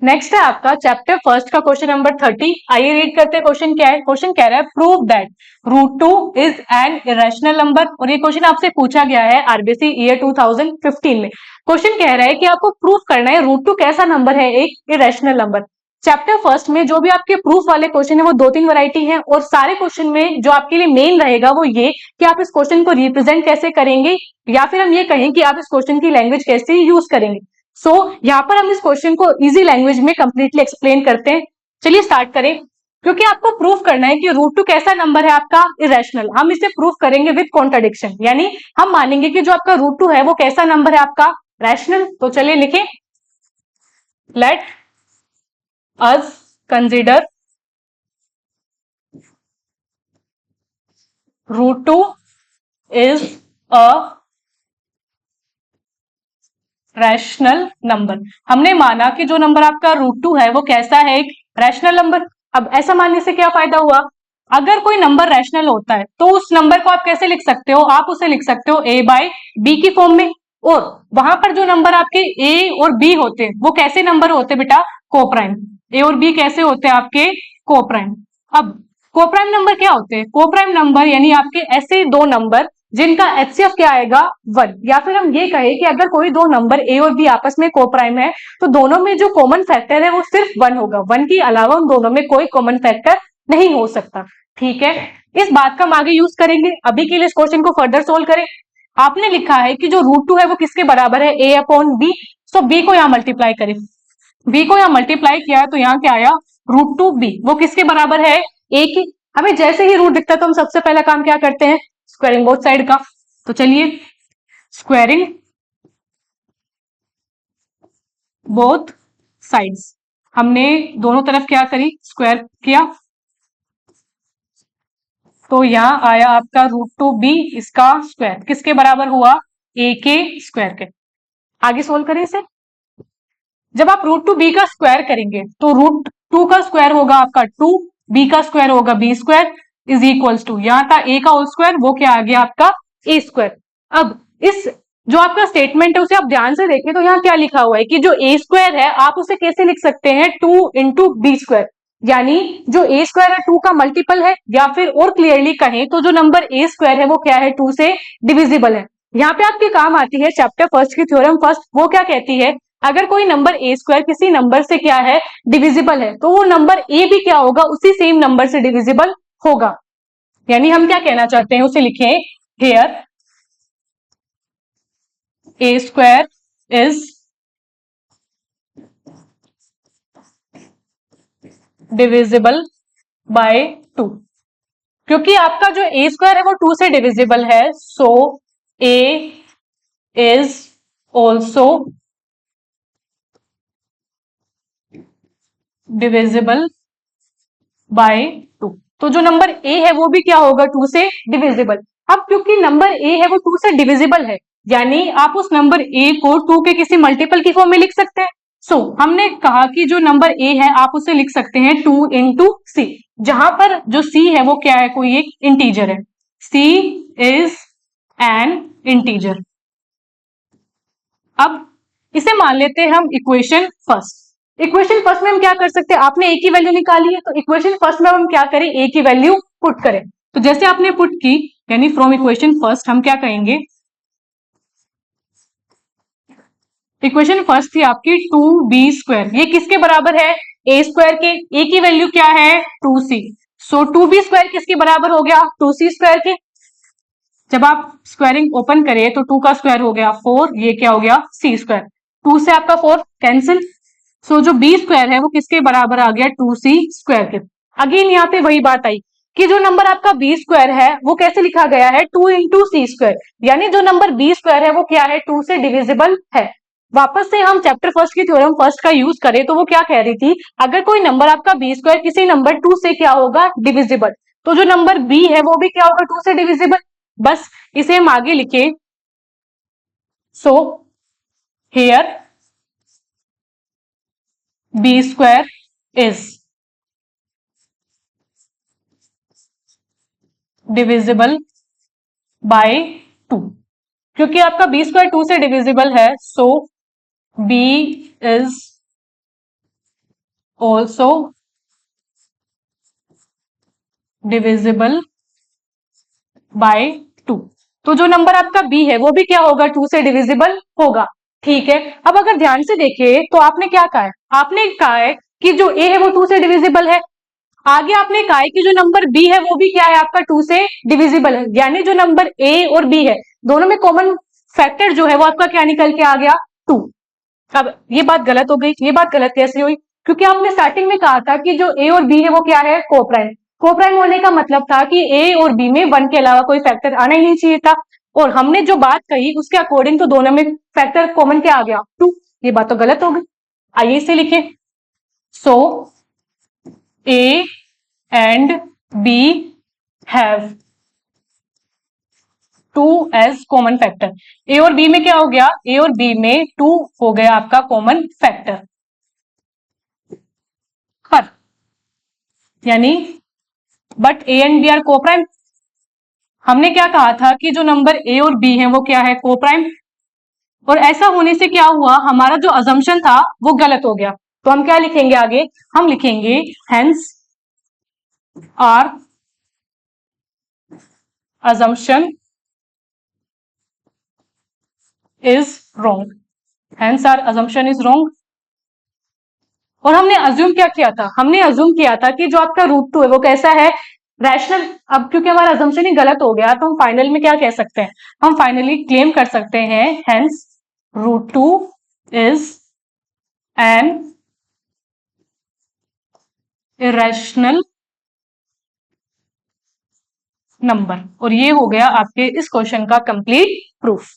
Next है आपका chapter first का क्वेश्चन नंबर 30। आइए रीड करते हैं क्वेश्चन क्या है। क्वेश्चन कह रहा है prove that root two is an irrational number, और ये क्वेश्चन आपसे पूछा गया है आरबीसी ईयर 2015 में। क्वेश्चन कह रहा है कि आपको प्रूफ करना है रूट टू कैसा नंबर है, एक इरेशनल नंबर। चैप्टर फर्स्ट में जो भी आपके प्रूफ वाले क्वेश्चन है वो 2-3 वैरायटी है, और सारे क्वेश्चन में जो आपके लिए मेन रहेगा वो ये कि आप इस क्वेश्चन को रिप्रेजेंट कैसे करेंगे, या फिर हम ये कहें कि आप इस क्वेश्चन की लैंग्वेज कैसे यूज करेंगे। यहाँ पर हम इस क्वेश्चन को इजी लैंग्वेज में कंप्लीटली एक्सप्लेन करते हैं। चलिए स्टार्ट करें। क्योंकि आपको प्रूफ करना है कि रूट टू कैसा नंबर है आपका इरेशनल, हम इसे प्रूफ करेंगे विद कॉन्ट्रडिक्शन, यानी हम मानेंगे कि जो आपका रूट टू है वो कैसा नंबर है आपका रैशनल। तो चलिए लिखें, let us consider root two is a rational number. हमने माना कि जो नंबर आपका रूट टू है वो कैसा है, एक रैशनल नंबर। अब ऐसा मानने से क्या फायदा हुआ, अगर कोई नंबर रैशनल होता है तो उस नंबर को आप कैसे लिख सकते हो, आप उसे लिख सकते हो a बाय बी की फॉर्म में। और वहां पर जो नंबर आपके a और b होते हैं वो कैसे नंबर होते हैं बेटा, कोप्राइम। a और b कैसे होते हैं आपके, कोप्राइम। अब कोप्राइम नंबर क्या होते हैं, कोप्राइम नंबर यानी आपके ऐसे दो नंबर जिनका एचसीएफ क्या आएगा 1, या फिर हम ये कहें कि अगर कोई दो नंबर ए और बी आपस में कोप्राइम है तो दोनों में जो कॉमन फैक्टर है वो सिर्फ 1 होगा, 1 के अलावा उन दोनों में कोई कॉमन फैक्टर नहीं हो सकता। ठीक है, इस बात का हम आगे यूज करेंगे। अभी के लिए इस क्वेश्चन को फर्दर सोल्व करें। आपने लिखा है कि जो रूट टू है वो किसके बराबर है, ए अपॉन बी। सो बी को यहां मल्टीप्लाई करें, बी को यहां मल्टीप्लाई किया तो यहाँ क्या आया, रूट टू बी, वो किसके बराबर है, ए की। हमें जैसे ही रूट दिखता है तो हम सबसे पहला काम क्या करते हैं, स्क्वायरिंग बोथ साइड का। तो चलिए स्क्वायरिंग बोथ साइड्स, हमने दोनों तरफ क्या करी, स्क्वायर किया। तो यहां आया आपका रूट टू बी, इसका स्क्वायर किसके बराबर हुआ, ए के स्क्वायर के। आगे सोल्व करें इसे। जब आप रूट टू बी का स्क्वायर करेंगे तो रूट टू का स्क्वायर होगा आपका 2, बी का स्क्वायर होगा B square is equals to, यहां था ए का होल स्क्वायर, वो क्या आ गया आपका ए स्क्वायर। अब इस जो आपका स्टेटमेंट है उसे आप ध्यान से देखें तो यहाँ क्या लिखा हुआ है कि जो ए स्क्वायर है आप उसे कैसे लिख सकते हैं, 2 इंटू बी स्क्वायर, यानी जो ए स्क्वायर है 2 का मल्टीपल है, या फिर और क्लियरली कहें तो जो नंबर ए स्क्वायर है वो क्या है, 2 से डिविजिबल है। यहाँ पे आपके काम आती है चैप्टर फर्स्ट की थ्योरम फर्स्ट, वो क्या कहती है, अगर कोई नंबर ए स्क्वायर किसी नंबर से क्या है, डिविजिबल है, तो वो नंबर ए भी क्या होगा, उसी सेम नंबर से डिविजिबल होगा। यानी हम क्या कहना चाहते हैं उसे लिखें, here A square is divisible by 2। क्योंकि आपका जो ए स्क्वायर है वो 2 से डिविजिबल है, सो ए इज ऑल्सो डिविजिबल बाय 2। तो जो नंबर ए है वो भी क्या होगा, 2 से डिविजिबल। अब क्योंकि नंबर ए है वो 2 से डिविजिबल है, यानी आप उस नंबर ए को 2 के किसी मल्टीपल की फॉर्म में लिख सकते हैं। हमने कहा कि जो नंबर ए है आप उसे लिख सकते हैं 2 इंटू सी, जहां पर जो सी है वो क्या है, कोई एक इंटीजर है, सी इज एन इंटीजर। अब इसे मान लेते हैं हम इक्वेशन फर्स्ट। इक्वेशन फर्स्ट में हम क्या कर सकते हैं, आपने ए की वैल्यू निकाली है तो इक्वेशन फर्स्ट में हम क्या करें, ए की वैल्यू पुट करें। तो जैसे आपने पुट की, यानी फ्रॉम इक्वेशन फर्स्ट हम क्या कहेंगे, इक्वेशन फर्स्ट थी आपकी 2b स्क्वायर, ये किसके बराबर है, ए स्क्वायर के। ए की वैल्यू क्या है, 2c, सो 2b स्क्वायर किसके बराबर हो गया, 2c स्क्वायर के। जब आप स्क्वायरिंग ओपन करें तो 2 का स्क्वायर हो गया 4, ये क्या हो गया सी स्क्वायर, 2 से आपका 4 कैंसिल। जो बी स्क्वायर है वो किसके बराबर आ गया, 2c स्क्वायर के। अगेन यहाँ पे वही बात आई कि जो नंबर आपका बी स्क्वायर है वो कैसे लिखा गया है, 2 इंटू सी स्क्वायर, यानी जो नंबर बी स्क्वायर है वो क्या है, 2 से डिविजिबल है। वापस से हम चैप्टर फर्स्ट की थ्योरम फर्स्ट का यूज करें तो वो क्या कह रही थी, अगर कोई नंबर आपका बी स्क्वायर किसी नंबर 2 से क्या होगा, डिविजिबल, तो जो नंबर बी है वो भी क्या होगा, 2 से डिविजिबल। बस इसे हम आगे लिखे, so here b square is divisible by 2। क्योंकि आपका बी स्क्वायर 2 से डिविजिबल है, so b is also divisible by 2। तो जो नंबर आपका बी है वो भी क्या होगा, 2 से डिविजिबल होगा। ठीक है, अब अगर ध्यान से देखिए तो आपने क्या कहा है, आपने कहा है कि जो ए है वो 2 से डिविजिबल है। आगे आपने कहा है कि जो नंबर बी है वो भी क्या है आपका 2 से डिविजिबल है, यानी जो नंबर ए और बी है दोनों में कॉमन फैक्टर जो है वो आपका क्या निकल के आ गया, 2। अब ये बात गलत हो गई, ये बात गलत कैसे हुई, क्योंकि आपने स्टार्टिंग में कहा था कि जो ए और बी है वो क्या है, कोप्राइम। कोप्राइम होने का मतलब था कि ए और बी में 1 के अलावा कोई फैक्टर आना ही नहीं चाहिए था, और हमने जो बात कही उसके अकॉर्डिंग तो दोनों में फैक्टर कॉमन क्या आ गया, 2। ये बात तो गलत हो गई, आइए इसे लिखें। So a and b have 2 as common factor. A और बी में क्या हो गया, ए और बी में 2 हो गया आपका कॉमन फैक्टर। पर यानी but A and B are coprime. हमने क्या कहा था कि जो नंबर ए और बी है वो क्या है, कोप्राइम। और ऐसा होने से क्या हुआ, हमारा जो अजम्पशन था वो गलत हो गया। तो हम क्या लिखेंगे आगे, हम लिखेंगे hence our assumption is wrong, hence our assumption is wrong। और हमने अज्यूम क्या किया था, हमने अज्यूम किया था कि जो आपका रूट 2 है वो कैसा है, रैशनल। अब क्योंकि हमारा अजम्पशन ही गलत हो गया तो हम फाइनल में क्या कह सकते हैं, हम फाइनली क्लेम कर सकते हैं hence root 2 is an irrational number. और ये हो गया आपके इस क्वेश्चन का कंप्लीट प्रूफ।